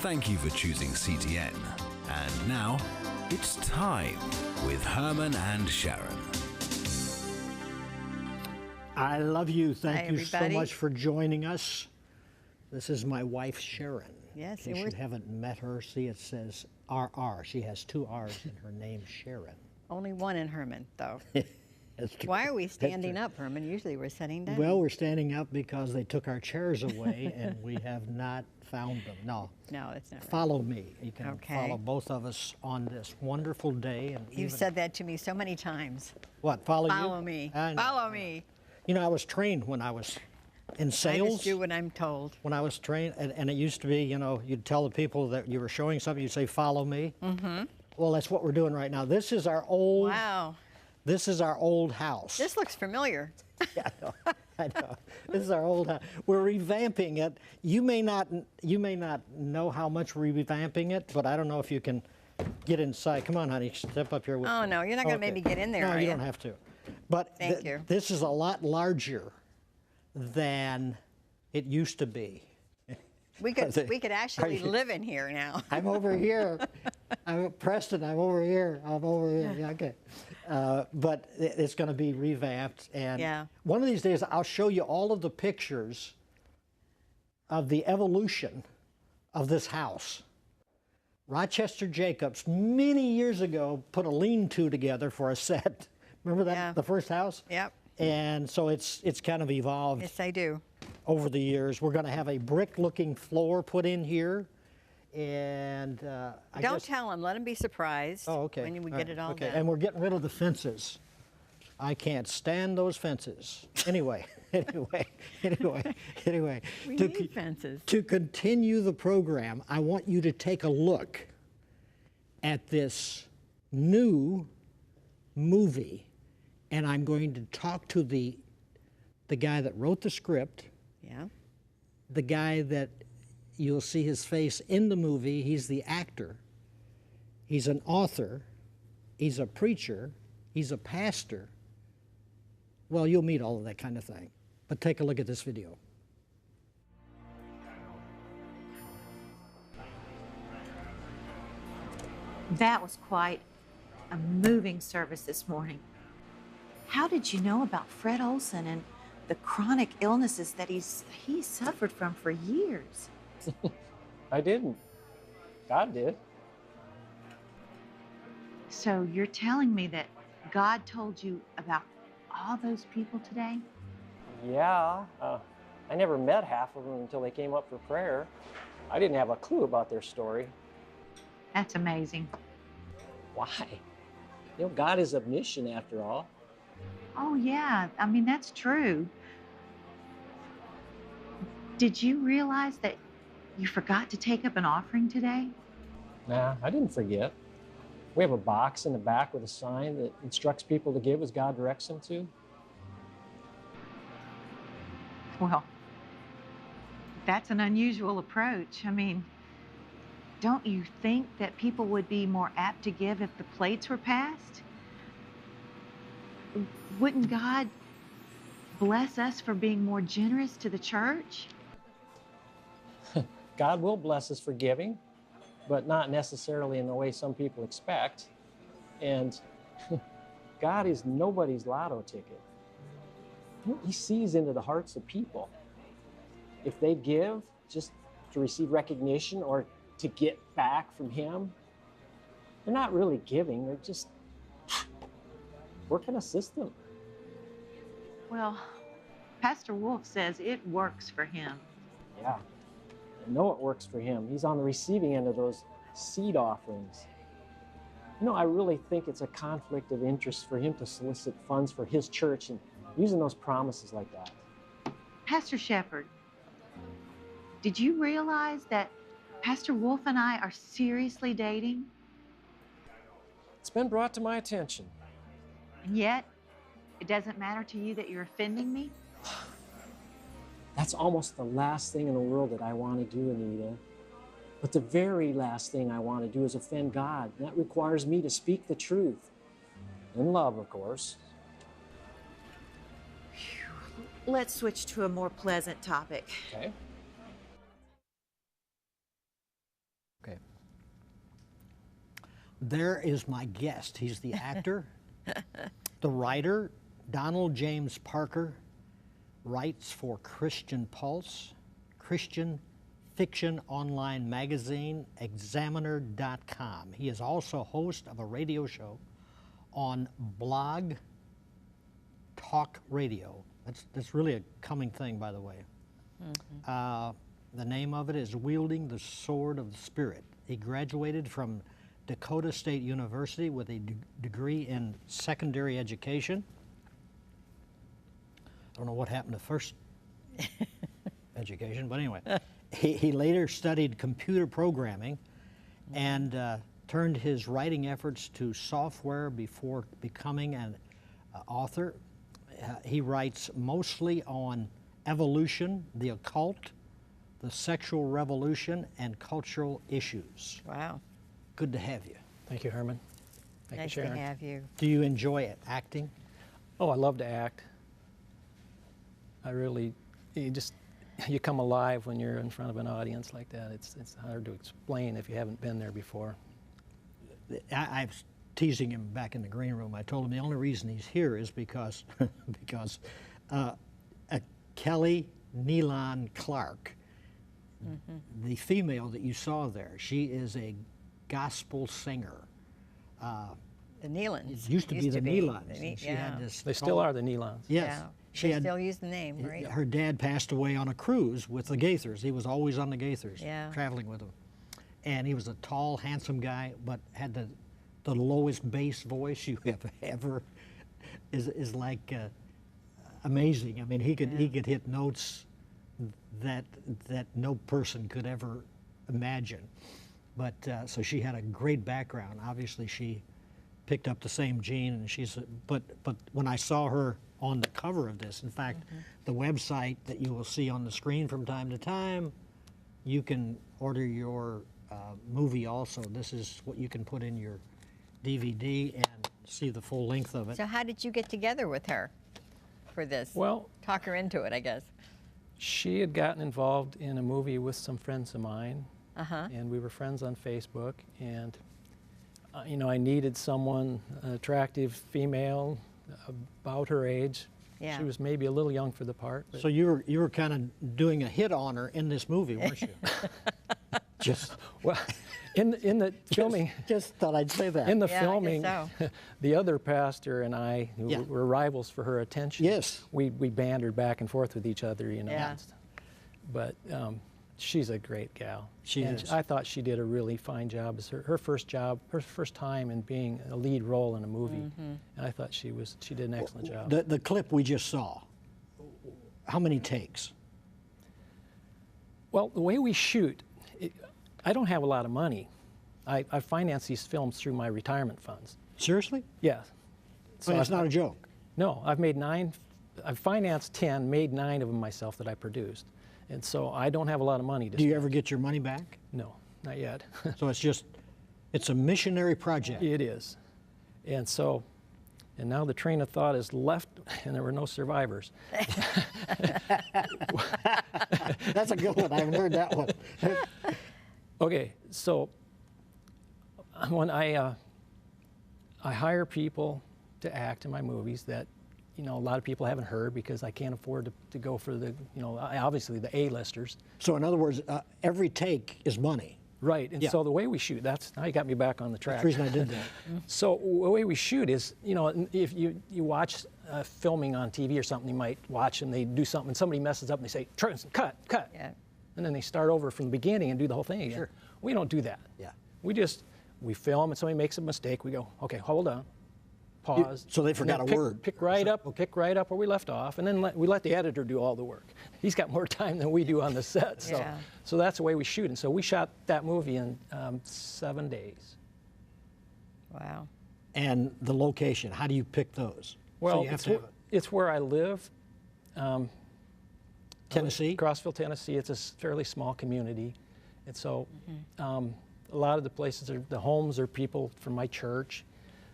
Thank you for choosing CTN. And now, it's time with Herman and Sharon. I love you. Thank Hi, you so everybody. much for joining us. This is my wife, Sharon. Yes, In and case we're you haven't met her, see it says RR. She has two R's in her name, Sharon. only one in Herman, though. That's true. Why are we standing up, Herman? Usually we're sitting down. Well, we're standing up because they took our chairs away and we have not found them. No. No, that's not right. Follow me. You can Okay. follow both of us on this wonderful day. And You've said that to me so many times. what? Follow you? Follow me. I know. Follow me. You know, I was trained when I was in I sales. just do what I'm told. When I was trained, and it used to be, you know, you'd tell the people that you were showing something, you'd say, follow me. Mm-hmm. Well, that's what we're doing right now. This is our old, Wow. this is our old house. This looks familiar. Yeah, I know. This is our old house. We're revamping it. You may not know how much we're revamping it, but I don't know if you can get inside. Come on, honey, step up here with Oh, me. no, you're not gonna make me get in there, No, are you you? don't have to. But Thank you. this is a lot larger than it used to be. We could actually live in here now. I'm over here. I'm Preston. I'm over here. I'm over here. Yeah, okay. But it's going to be revamped, and Yeah. one of these days I'll show you all of the pictures of the evolution of this house. Rochester Jacobs many years ago put a lean-to together for a set. Remember that, Yeah. the first house? Yep. And so it's kind of evolved Yes, I do. over the years. We're going to have a brick-looking floor put in here, and I Don't guess, tell him. Let him be surprised Oh, okay. when we All get right, it all okay. done. And we're getting rid of the fences. I can't stand those fences. Anyway, anyway. We to, need fences. to continue the program, I want you to take a look at this new movie, and I'm going to talk to the guy that wrote the script, Yeah. the guy that you'll see his face in the movie. He's the actor. He's an author. He's a preacher. He's a pastor. Well, you'll meet all of that kind of thing. But take a look at this video. That was quite a moving service this morning. How did you know about Fred Olson and the chronic illnesses that he's suffered from for years? I didn't. God did. So you're telling me that God told you about all those people today? Yeah. I never met half of them until they came up for prayer. I didn't have a clue about their story. That's amazing. Why? You know, God is omniscient after all. Oh, yeah. I mean, that's true. Did you realize that you forgot to take up an offering today? Nah, I didn't forget. We have a box in the back with a sign that instructs people to give as God directs them to. Well, that's an unusual approach. I mean, don't you think that people would be more apt to give if the plates were passed? Wouldn't God bless us for being more generous to the church? God will bless us for giving, but not necessarily in the way some people expect. And God is nobody's lotto ticket. He sees into the hearts of people. If they give just to receive recognition or to get back from Him, they're not really giving, they're just working a system. Well, Pastor Wolf says it works for him. Yeah, I know it works for him. He's on the receiving end of those seed offerings. You know, I really think it's a conflict of interest for him to solicit funds for his church and using those promises like that. Pastor Shepherd, did you realize that Pastor Wolf and I are seriously dating? It's been brought to my attention. And yet, it doesn't matter to you that you're offending me? That's almost the last thing in the world that I want to do, Anita. But the very last thing I want to do is offend God. And that requires me to speak the truth. In love, of course. Let's switch to a more pleasant topic. Okay? There is my guest. He's the actor, the writer. Donald James Parker writes for Christian Pulse, Christian fiction online magazine, Examiner.com. He is also host of a radio show on Blog Talk Radio. That's really a coming thing, by the way. The name of it is Wielding the Sword of the Spirit. He graduated from Dakota State University with a degree in secondary education. I don't know what happened to first education, but anyway. He later studied computer programming and turned his writing efforts to software before becoming an author. He writes mostly on evolution, the occult, the sexual revolution, and cultural issues. Wow. Good to have you. Thank you, Herman. Thank Nice you, to Sharon. have you. Do you enjoy it, acting? Oh, I love to act. I really, you come alive when you're in front of an audience like that. It's hard to explain if you haven't been there before. I was teasing him back in the green room. I told him the only reason he's here is because Kelly Nealon Clark, the female that you saw there, she is a gospel singer. The Nealons. It used to be the Nealons. And she yeah. had this They still are the Nealons. Yes. Yeah. She They had, still use the name, right? her dad passed away on a cruise with the Gaithers. He was always on the Gaithers, Yeah. traveling with them. And he was a tall, handsome guy, but had the lowest bass voice you have ever. Is like amazing. I mean, he could hit notes that no person could ever imagine. But so she had a great background. Obviously, she picked up the same gene, and but when I saw her on the cover of this, in fact, the website that you will see on the screen from time to time, you can order your movie also. This is what you can put in your DVD and see the full length of it. So how did you get together with her for this? Well, Talk her into it, I guess. she had gotten involved in a movie with some friends of mine, Uh-huh. and we were friends on Facebook. And you know, I needed someone, an attractive female, about her age. Yeah. She was maybe a little young for the part. But So you were kind of doing a hit on her in this movie, weren't you? just well, in the filming, just thought I'd say that. in the Yeah, I guess filming, so. the other pastor and I, who Yeah. were rivals for her attention. Yes. We bantered back and forth with each other, you know. Yeah. But she's a great gal. She and is. I thought she did a really fine job. It's her first job, her first time in being a lead role in a movie. And I thought she did an excellent job. The clip we just saw, how many takes? Well, the way we shoot, I don't have a lot of money. I finance these films through my retirement funds. Seriously? Yeah. So it's not a joke. No, I've financed 10, made 9 of them myself that I produced. And so I don't have a lot of money to Do you spend. ever get your money back? No, not yet. So it's a missionary project. It is. And so, and now the train of thought is left and there were no survivors. That's a good one. I haven't heard that one. Okay, so when I hire people to act in my movies that, you know, a lot of people haven't heard because I can't afford to go for the, you know, obviously the A-listers. So in other words, every take is money. Right, and Yeah. so the way we shoot, now you got me back on the track. That's the reason I did that. So the way we shoot is, you know, if you watch filming on TV or something, you might watch and they do something and somebody messes up and they say, cut. Yeah. And then they start over from the beginning and do the whole thing again. Sure. We don't do that. Yeah. We film and somebody makes a mistake, we go, okay, hold on, pause. So they and forgot then a word. Pick right up where we left off, and then we let the editor do all the work. He's got more time than we do on the set, so Yeah. so that's the way we shoot. And so we shot that movie in 7 days. Wow. And the location, how do you pick those? Well, so you have to have it's where I live. Tennessee? Crossville, Tennessee. It's a fairly small community, and so a lot of the places the homes are people from my church.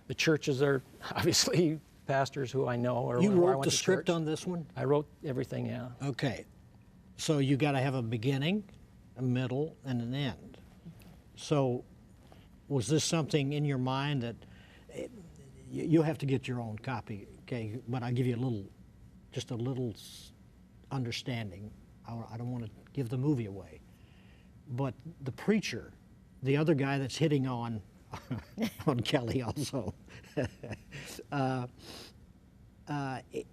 The churches are obviously pastors who I know or You where I wrote went the to script church. on this one? I wrote everything, yeah. Okay. So you got to have a beginning, a middle, and an end. So was this something in your mind that you have to get your own copy, okay? But I'll give you just a little understanding. I don't want to give the movie away. But the preacher, the other guy that's hitting on Kelly also,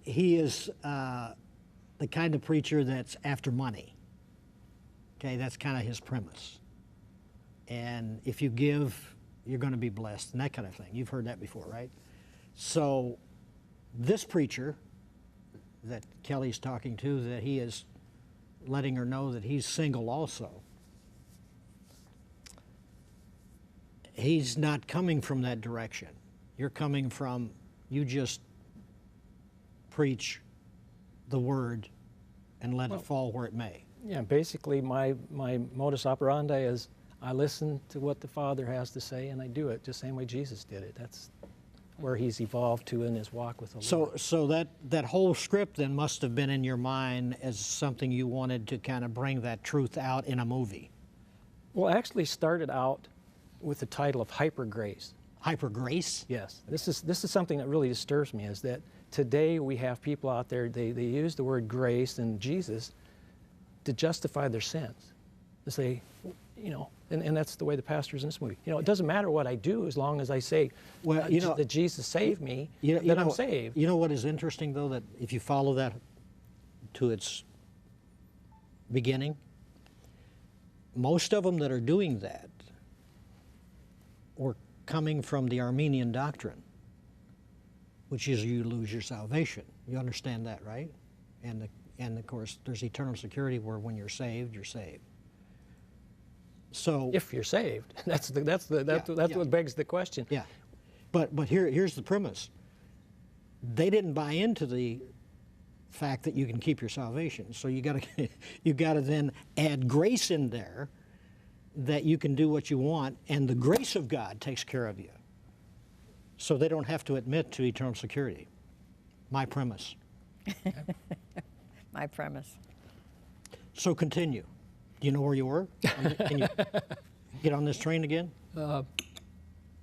he is the kind of preacher that's after money. Okay, that's kind of his premise. And if you give, you're going to be blessed, and that kind of thing. You've heard that before, right? So this preacher that Kelly's talking to, that he is letting her know that he's single also, he's not coming from that direction. You're coming from, you just preach the word and let it fall where it may. Yeah, basically my modus operandi is I listen to what the Father has to say and I do it just the same way Jesus did it. That's where he's evolved to in his walk with the Lord. So that whole script then must have been in your mind as something you wanted to kind of bring that truth out in a movie. Well, it actually started out with the title of Hyper Grace. Hyper Grace? Yes. This is something that really disturbs me, is that today we have people out there, they use the word grace and Jesus to justify their sins. To say, you know, and that's the way the pastor's in this movie. You know, it doesn't matter what I do as long as I say that Jesus saved me, that I'm saved. You know what is interesting, though, that if you follow that to its beginning, most of them that are doing that were coming from the Armenian doctrine, which is you lose your salvation. You understand that, right? And of course, there's eternal security where when you're saved, you're saved. So if you're saved, that's what begs the question. Yeah, but here's the premise. They didn't buy into the fact that you can keep your salvation. So you gotta then add grace in there, that you can do what you want, and the grace of God takes care of you. So they don't have to admit to eternal security. My premise. My premise. So continue. Do you know where you were? Can you get on this train again?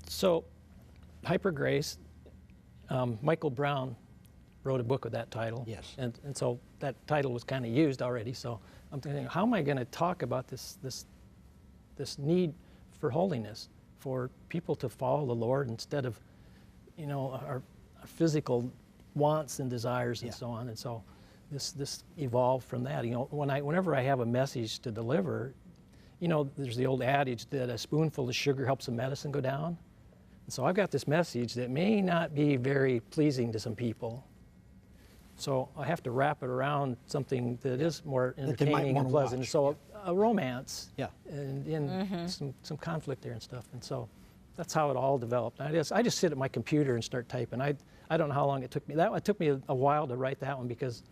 So, Hyper Grace, Michael Brown wrote a book with that title. Yes. And so that title was kind of used already. So I'm thinking, how am I going to talk about this need for holiness, for people to follow the Lord instead of, you know, our physical wants and desires and so on. And so this evolved from that. You know, whenever I have a message to deliver, you know, there's the old adage that a spoonful of sugar helps a medicine go down. And so I've got this message that may not be very pleasing to some people. So I have to wrap it around something that is more entertaining and pleasant. Watch. So a romance, and some conflict there and stuff. And so that's how it all developed. I just sit at my computer and start typing. I don't know how long it took me. It took me a while to write that one, because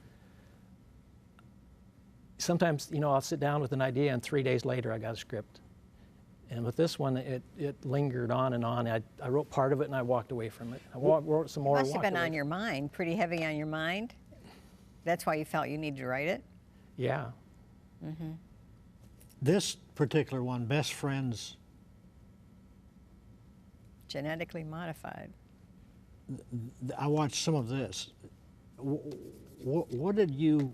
sometimes, you know, I'll sit down with an idea and 3 days later I got a script. And with this one, it lingered on and on. I wrote part of it and I walked away from it. I wrote some more. It must have been on your mind, pretty heavy on your mind. That's why you felt you needed to write it? Yeah. Mm-hmm. This particular one, Best Friends. Genetically modified. I watched some of this. What did you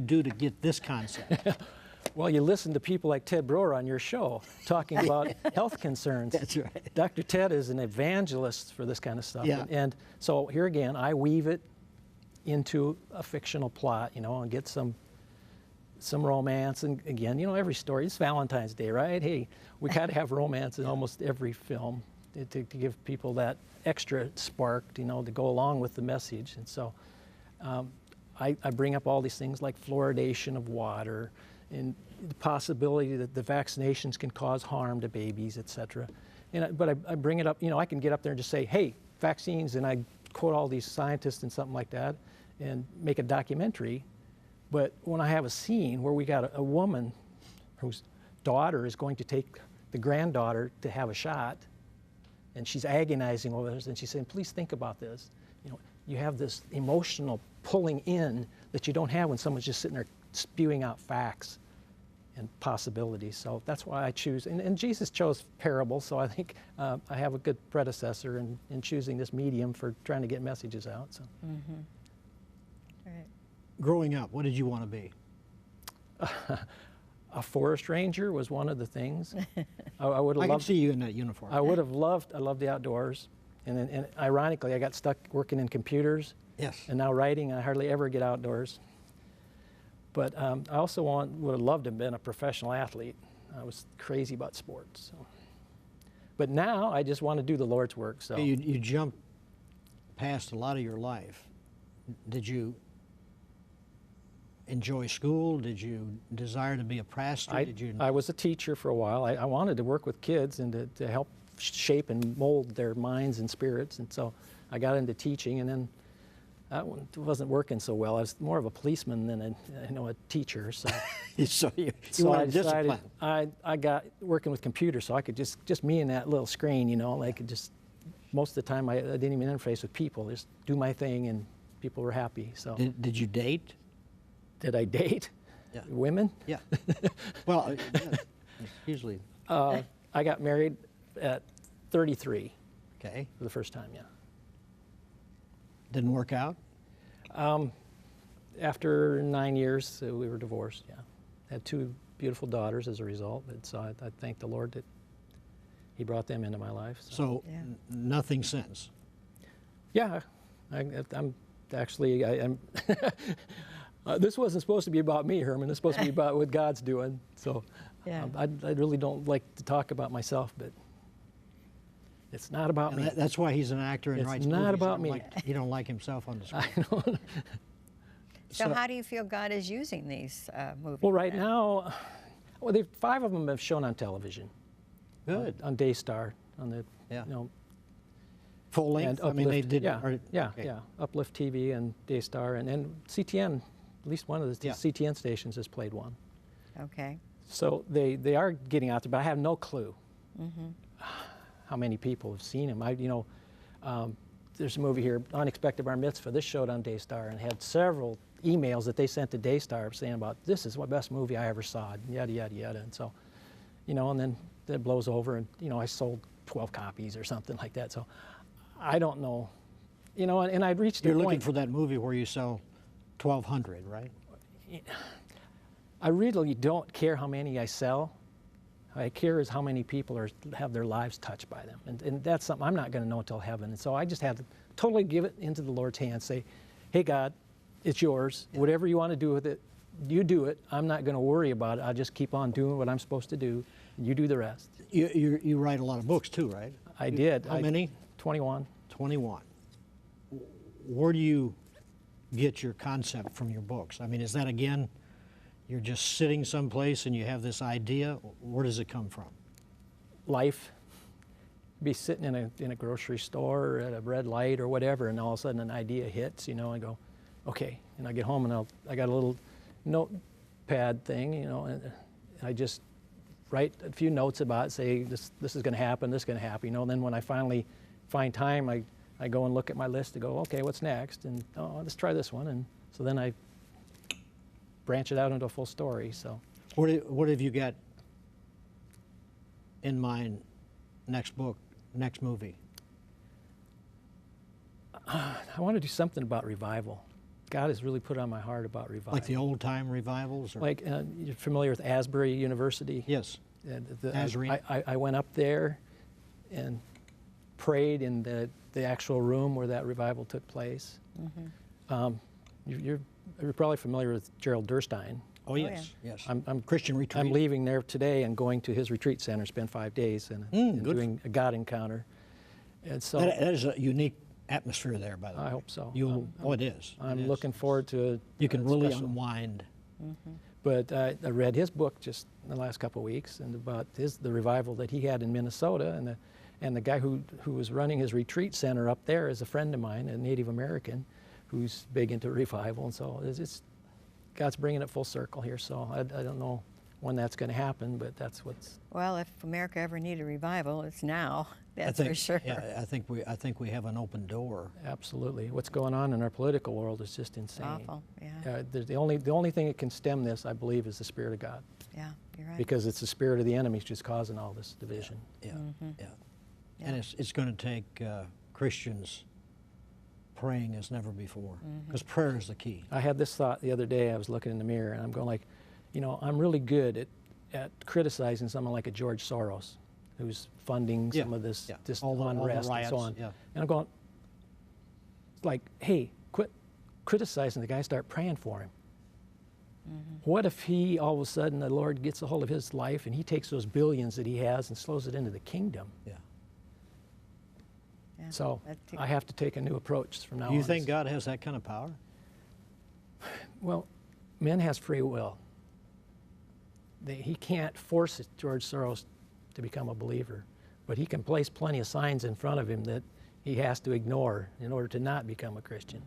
do to get this concept? Well, you listen to people like Ted Broer on your show talking about health concerns. That's right. Dr. Ted is an evangelist for this kind of stuff. Yeah. And so here again, I weave it into a fictional plot, you know, and get some romance. And again, you know, every story, it's Valentine's Day, right? Hey, we got to have romance in almost every film to give people that extra spark, you know, to go along with the message. And so I bring up all these things like fluoridation of water, and the possibility that the vaccinations can cause harm to babies, et cetera. But I bring it up, you know, I can get up there and just say, hey, vaccines, and I quote all these scientists and something like that, and make a documentary. But when I have a scene where we got a woman whose daughter is going to take the granddaughter to have a shot, and she's agonizing over this, and she's saying, please think about this. You know, you have this emotional pulling in that you don't have when someone's just sitting there spewing out facts. and possibilities. So that's why I choose, and Jesus chose parables, so I think I have a good predecessor in choosing this medium for trying to get messages out. So. Right. Growing up, what did you want to be? A forest ranger was one of the things. I would have I can loved. see you in that uniform. I would have loved. I love the outdoors, and ironically, I got stuck working in computers, Yes. and now writing. I hardly ever get outdoors. But I also would have loved to have been a professional athlete. I was crazy about sports. So. But now I just want to do the Lord's work. So You jumped past a lot of your life. Did you enjoy school? Did you desire to be a pastor? Did you? I was a teacher for a while. I wanted to work with kids and to help shape and mold their minds and spirits. And so I got into teaching, and then that one wasn't working so well. I was more of a policeman than a teacher. So, so you so I wanted decided discipline. I got working with computers, so I could just me and that little screen, I could just, most of the time I didn't even interface with people, just do my thing, and people were happy. So Did you date? did I date Yeah. women? Yeah. Well, yeah, usually. I got married at 33 Okay. for the first time, yeah. Didn't work out? After 9 years, we were divorced, yeah. Had 2 beautiful daughters as a result, but so I thank the Lord that He brought them into my life. So Yeah. nothing since. Yeah, I'm actually, I'm this wasn't supposed to be about me, Herman. It's supposed to be about what God's doing. So Yeah. I really don't like to talk about myself, but it's not about And me. that's why he's an actor and It's writes not movies. about He don't me. he don't like himself on the screen. I don't. So how do you feel God is using these movies? Well, right now, 5 of them have shown on television. Good. On Daystar, on the, Yeah. you know, Full and length? I mean, they Uplift, did. yeah, okay. yeah, Uplift TV and Daystar, and CTN, at least one of the Yeah. CTN stations has played one. Okay. So they are getting out there, but I have no clue how many people have seen him. There's a movie here, Unexpected Bar Mitzvah. This showed on Daystar and had several emails that they sent to Daystar saying about, this is the best movie I ever saw, yada, yada, yada. And so, and then that blows over and, I sold 12 copies or something like that. So I don't know, and I'd reached You're a looking point. for that movie where you sell 1,200, right? I really don't care how many I sell. I care is how many people have their lives touched by them. And that's something I'm not going to know until heaven. And so I just have to totally give it into the Lord's hands, say, hey, God, it's yours. Yeah. Whatever you want to do with it, you do it. I'm not going to worry about it. I'll just keep on doing what I'm supposed to do. And you do the rest. You write a lot of books too, right? I did. How many? 21. 21. Where do you get your concept from your books? I mean, is that, again, you're just sitting someplace and you have this idea? Where does it come from? Life. Be sitting in a grocery store or at a red light or whatever, and all of a sudden an idea hits, I go, okay. And I get home and I got a little notepad thing, and I just write a few notes about it, say this is going to happen, this is going to happen, And then when I finally find time, I go and look at my list to go, okay, what's next? And let's try this one. And so then I branch it out into a full story. So What have you got in mind? Next book, next movie. I want to do something about revival. God has really put on my heart about revival. Like the old time revivals? Or? Like, you're familiar with Asbury University? Yes. Asbury. I went up there and prayed in the actual room where that revival took place. You're probably familiar with Gerald Durstein. Oh, yes, yes. I'm Christian retreat. I'm leaving there today and going to his retreat center, spend 5 days and doing a God encounter. And so that is a unique atmosphere there, by the way. I hope so. It is. I'm looking forward to You can really special. unwind. But I read his book just in the last couple of weeks, and about the revival that he had in Minnesota, and the guy who was running his retreat center up there is a friend of mine, a Native American, who's big into revival, and so it's God's bringing it full circle here. So I don't know when that's going to happen, but that's what's. Well, if America ever needed revival, it's now. That's I think, for sure. Yeah, I think we have an open door. Absolutely. What's going on in our political world is just insane. Awful. Yeah. The only thing that can stem this, I believe, is the Spirit of God. Yeah, you're right. because it's the spirit of the enemy just causing all this division. Yeah, Mm-hmm. yeah. And it's going to take Christians praying as never before, because prayer is the key. I had this thought the other day. I was looking in the mirror and I'm going like, you know, I'm really good at criticizing someone like a George Soros, who's funding Yeah, some of this, yeah. this All the unrest and riots, so on. yeah. And I'm going, like, hey, quit criticizing the guy, start praying for him. What if he, all of a sudden, the Lord gets a hold of his life and he takes those billions that he has and slows it into the kingdom? Yeah. Yeah, So that too. I have to take a new approach from now on. Do you think God has that kind of power? Well, man has free will. He can't force George Soros to become a believer, but he can place plenty of signs in front of him that he has to ignore in order to not become a Christian.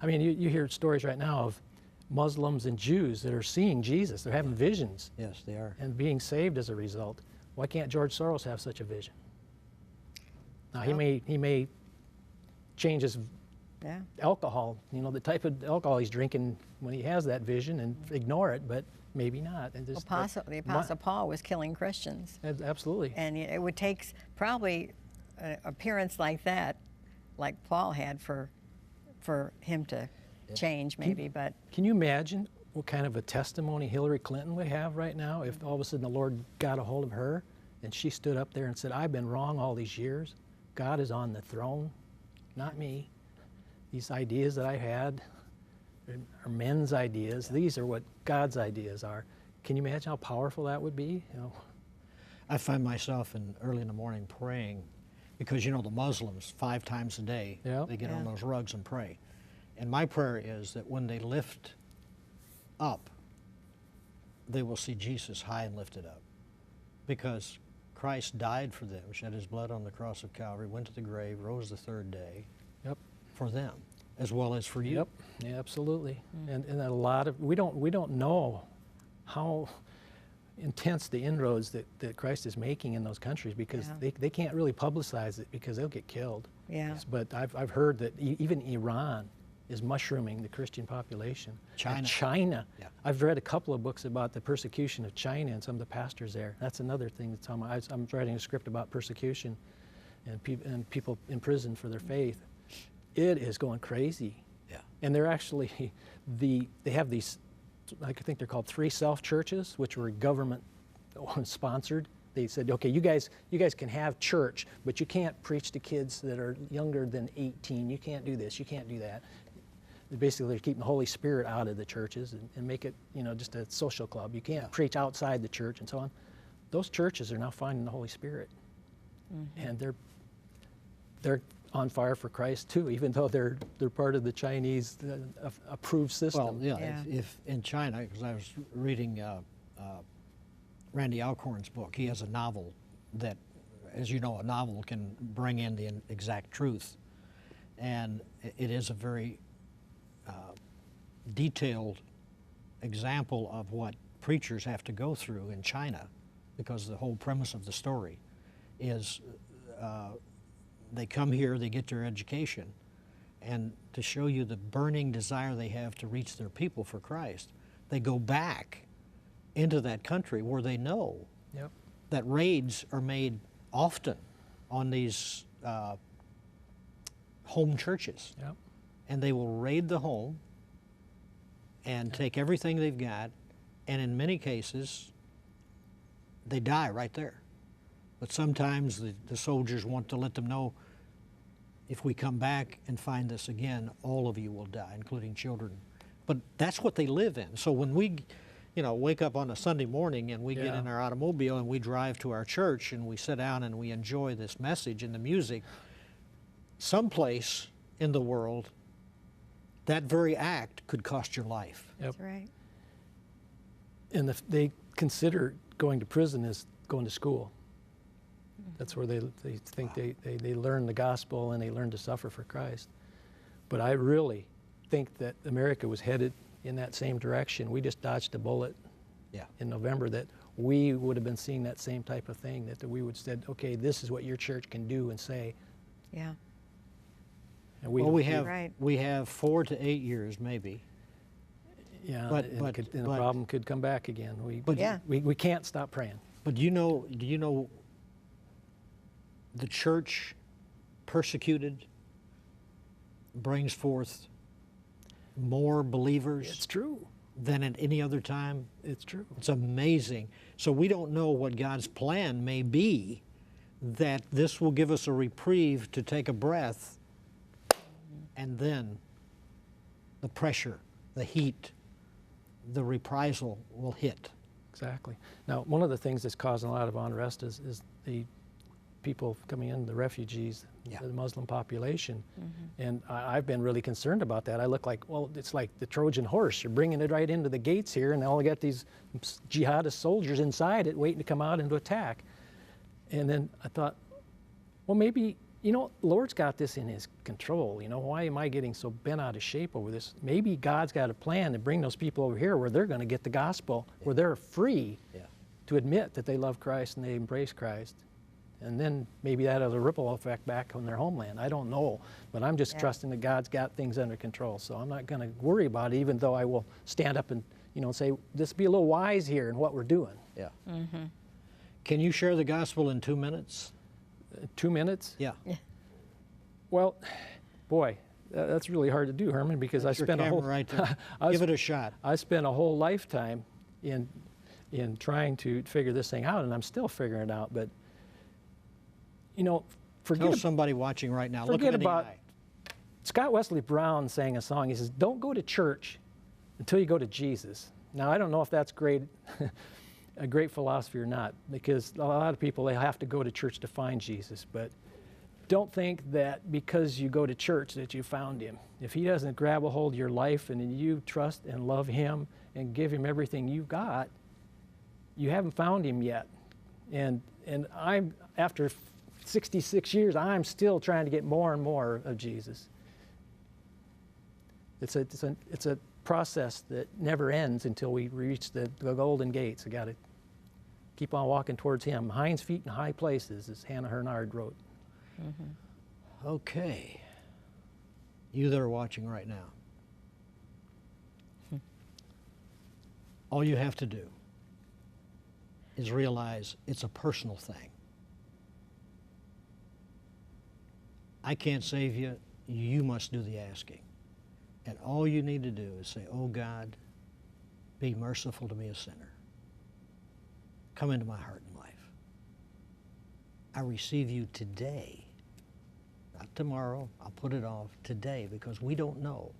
I mean, you hear stories right now of Muslims and Jews that are seeing Jesus. They're having visions Yes, they are. and being saved as a result. Why can't George Soros have such a vision? Now, he may change his Yeah. alcohol, you know, the type of alcohol he's drinking when he has that vision and ignore it, but maybe not. And Well, just, the Apostle Paul was killing Christians. Absolutely. And it would take probably an appearance like that, like Paul had, for him to change, maybe. But Can you imagine what kind of a testimony Hillary Clinton would have right now if all of a sudden the Lord got a hold of her and she stood up there and said, I've been wrong all these years. God is on the throne, not me. These ideas that I had are men's ideas. These are what God's ideas are. Can you imagine how powerful that would be? You know, I find myself early in the morning praying, because you know the Muslims 5 times a day, Yeah. they get on Yeah. those rugs and pray. And my prayer is that when they lift up, they will see Jesus high and lifted up. Because Christ died for them, shed his blood on the cross of Calvary, went to the grave, rose the 3rd day Yep. for them, as well as for you. Yep. Yeah, absolutely. And a lot of we don't know how intense the inroads that Christ is making in those countries, because Yeah. they can't really publicize it because they'll get killed. Yeah. But I've heard that even Iran is mushrooming the Christian population. China. And China. Yeah. I've read a couple of books about the persecution of China and some of the pastors there. That's another thing that's on my. I'm writing a script about persecution and people in prison for their faith. It is going crazy. Yeah. And they're actually they have these, I think they're called 3 self-churches, which were government sponsored. They said, okay, you guys can have church, but you can't preach to kids that are younger than 18. You can't do this. You can't do that. Basically, they're keeping the Holy Spirit out of the churches and make it, you know, just a social club. You can't preach outside the church and so on. Those churches are now finding the Holy Spirit, and they're on fire for Christ too, even though they're part of the Chinese approved system. Well, yeah, Yeah. If in China, because I was reading Randy Alcorn's book, he has a novel that, as you know, a novel can bring in the exact truth. And it is a very detailed example of what preachers have to go through in China, because the whole premise of the story is they come here, they get their education, and to show you the burning desire they have to reach their people for Christ, they go back into that country where they know Yep. that raids are made often on these home churches. Yep. And they will raid the home and take everything they've got, and in many cases, they die right there. But sometimes the soldiers want to let them know, if we come back and find this again, all of you will die, including children. But that's what they live in. So when we, you know, wake up on a Sunday morning and we get Yeah. in our automobile and we drive to our church and we sit down and we enjoy this message and the music, someplace in the world, that very act could cost your life. Yep. that's right. And they consider going to prison as going to school. That's where they think they learn the gospel and they learn to suffer for Christ. But I really think that America was headed in that same direction. We just dodged a bullet Yeah. in November that we would have been seeing that same type of thing, that we would have said, okay, this is what your church can do and say. Yeah. And Well, we don't- have Right. 4 to 8 years, maybe. Yeah, But- and, but- the but- problem could come back again. But- Yeah. We can't stop praying. But do you know the church persecuted brings forth more believers It's true. than at any other time? It's true. It's amazing. So we don't know what God's plan may be, that this will give us a reprieve to take a breath, and then the pressure, the heat, the reprisal will hit. Exactly. Now, one of the things that's causing a lot of unrest is the people coming in, the refugees, Yeah. the Muslim population. And I've been really concerned about that. I look like, well, it's like the Trojan horse. You're bringing it right into the gates here, and all got these jihadist soldiers inside it waiting to come out and to attack. And then I thought, well, maybe, you know, Lord's got this in his control. You know, why am I getting so bent out of shape over this? Maybe God's got a plan to bring those people over here where they're going to get the gospel, where they're free to admit that they love Christ and they embrace Christ. And then maybe that has a ripple effect back on their homeland. I don't know, but I'm just trusting that God's got things under control. So I'm not going to worry about it, even though I will stand up and, you know, say, let's be a little wise here in what we're doing. Yeah. Can you share the gospel in 2 minutes? 2 minutes? Yeah. Well, boy, that's really hard to do, Herman, because That's I your spent a camera whole right there. Give it a shot. I spent a whole lifetime in trying to figure this thing out, and I'm still figuring it out. But you know, Tell somebody watching right now. Look forget them in the about- eye. Scott Wesley Brown sang a song. He says, "Don't go to church until you go to Jesus." Now, I don't know if that's great, a great philosophy or not, because a lot of people, they have to go to church to find Jesus. But don't think that because you go to church that you found him. If he doesn't grab a hold of your life and you trust and love him and give him everything you've got, you haven't found him yet. And I'm, after 66 years, I'm still trying to get more and more of Jesus. It's a process that never ends until we reach the golden gates. We got to keep on walking towards him. Hinds feet in high places, as Hannah Hernard wrote. Okay. You that are watching right now. All you have to do is realize it's a personal thing. I can't save you. You must do the asking. And all you need to do is say, "Oh God, be merciful to me, a sinner. Come into my heart and life. I receive you today." Not tomorrow. I'll put it off today, because we don't know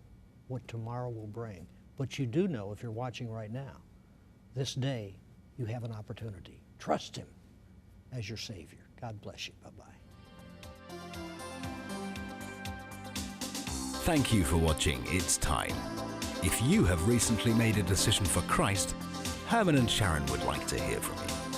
what tomorrow will bring. But you do know, if you're watching right now, this day you have an opportunity. Trust him as your Savior. God bless you. Bye-bye. Thank you for watching It's Time. If you have recently made a decision for Christ, Herman and Sharon would like to hear from you.